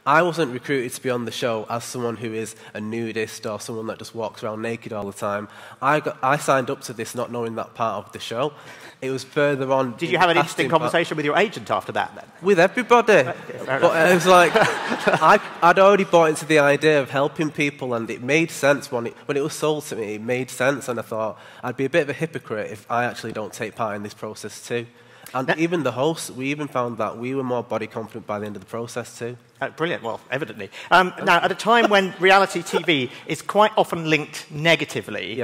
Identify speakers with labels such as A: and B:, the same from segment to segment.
A: I wasn't recruited to be on the show as someone who is a nudist or someone that just walks around naked all the time. I signed up to this not knowing that part of the show. It was further on.
B: Did you have an interesting conversation with your agent after that, then?
A: With everybody. But it was like, I'd already bought into the idea of helping people, and it made sense when it was sold to me. It made sense, and I thought I'd be a bit of a hypocrite if I actually don't take part in this process too. And even the hosts, we even found that we were more body confident by the end of the process too.
B: Brilliant, well, evidently. Now, at a time when reality TV is quite often linked negatively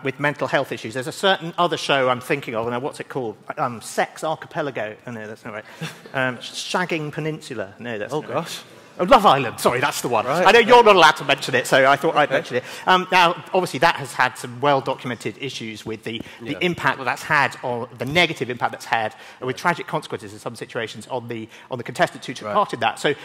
B: with mental health issues, there's a certain other show I'm thinking of, and what's it called? Sex Archipelago. Oh, no, that's not right. Shagging Peninsula. No, that's not
A: gosh.
B: Right. Oh, Love Island, sorry, that's the one. Right, I know you're not allowed to mention it, so I thought I'd mention it. Now, obviously, that has had some well-documented issues with the impact that that's had, or the negative impact that's had, with tragic consequences in some situations on the contestants who took part in that. So,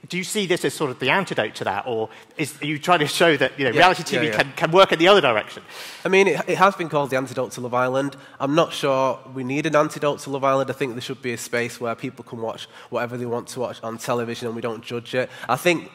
B: do you see this as sort of the antidote to that, or are you trying to show that reality TV can work in the other direction?
A: I mean, it has been called the antidote to Love Island. I'm not sure we need an antidote to Love Island. I think there should be a space where people can watch whatever they want to watch on television, and we don't judge it. I think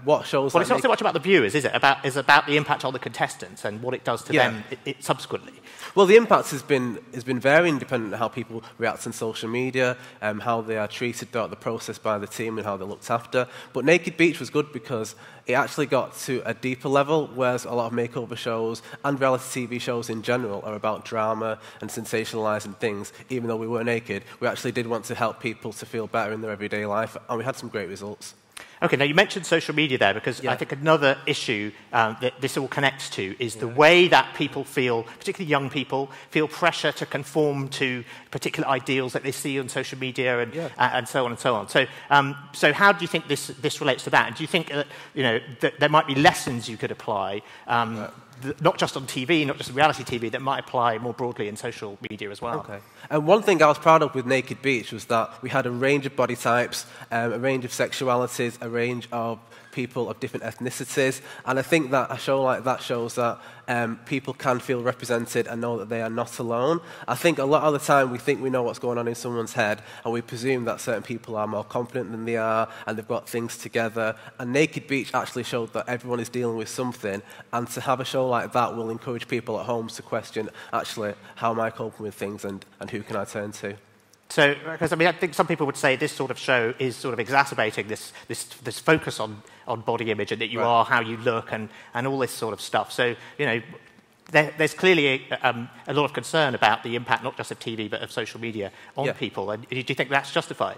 A: what shows...
B: Well, it's not so much about the viewers, is it? It's about the impact on the contestants and what it does to them subsequently.
A: Well, the impact has been varying depending on how people react on social media, how they are treated throughout the process by the team and how they're looked after. But Naked Beach was good because it actually got to a deeper level, whereas a lot of makeover shows and reality TV shows in general are about drama and sensationalising things. Even though we were naked, we actually did want to help people to feel better in their everyday life, and we had some great results.
B: Okay, now you mentioned social media there, because I think another issue that this all connects to is the way that people feel, particularly young people, feel pressure to conform to particular ideals that they see on social media and so on and so on. So how do you think this relates to that? And do you think that there might be lessons you could apply, not just on TV, not just reality TV, that might apply more broadly in social media as well?
A: Okay. And one thing I was proud of with Naked Beach was that we had a range of body types, a range of sexualities, a range of people of different ethnicities, and I think that a show like that shows that people can feel represented and know that they are not alone. I think a lot of the time we think we know what's going on in someone's head, and we presume that certain people are more confident than they are, and they've got things together, and Naked Beach actually showed that everyone is dealing with something, and to have a show like that will encourage people at home to question, actually, how am I coping with things, and who can I turn to?
B: So, because I mean, I think some people would say this sort of show is sort of exacerbating this focus on body image, and that you are how you look, and all this sort of stuff. So, there's clearly a lot of concern about the impact not just of TV but of social media on people. And do you think that's justified?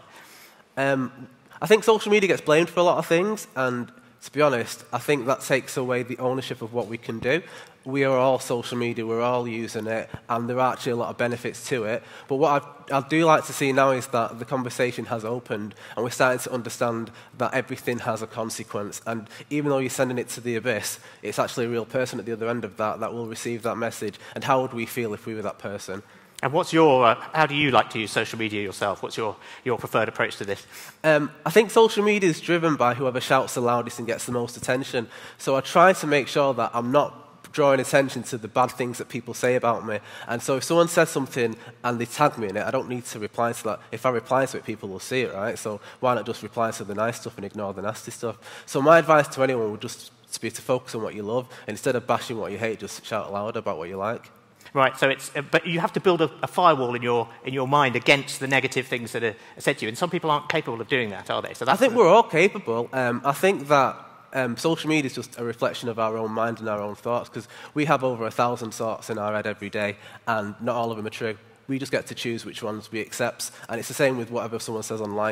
A: I think social media gets blamed for a lot of things, and to be honest, I think that takes away the ownership of what we can do. We are all social media, we're all using it, and there are actually a lot of benefits to it. But what I do like to see now is that the conversation has opened, and we're starting to understand that everything has a consequence. And even though you're sending it to the abyss, it's actually a real person at the other end of that will receive that message. And how would we feel if we were that person?
B: And what's your, how do you like to use social media yourself? What's your preferred approach to this?
A: I think social media is driven by whoever shouts the loudest and gets the most attention. So I try to make sure that I'm not drawing attention to the bad things that people say about me. And so if someone says something and they tag me in it, I don't need to reply to that. If I reply to it, people will see it, right? So why not just reply to the nice stuff and ignore the nasty stuff? So my advice to anyone would just be to focus on what you love. Instead of bashing what you hate, just shout loud about what you like.
B: Right, so but you have to build a firewall in your mind against the negative things that are said to you, and some people aren't capable of doing that, are they? So
A: I think we're all capable. I think that social media is just a reflection of our own mind and our own thoughts, because we have over 1,000 thoughts in our head every day, and not all of them are true. We just get to choose which ones we accept, and it's the same with whatever someone says online.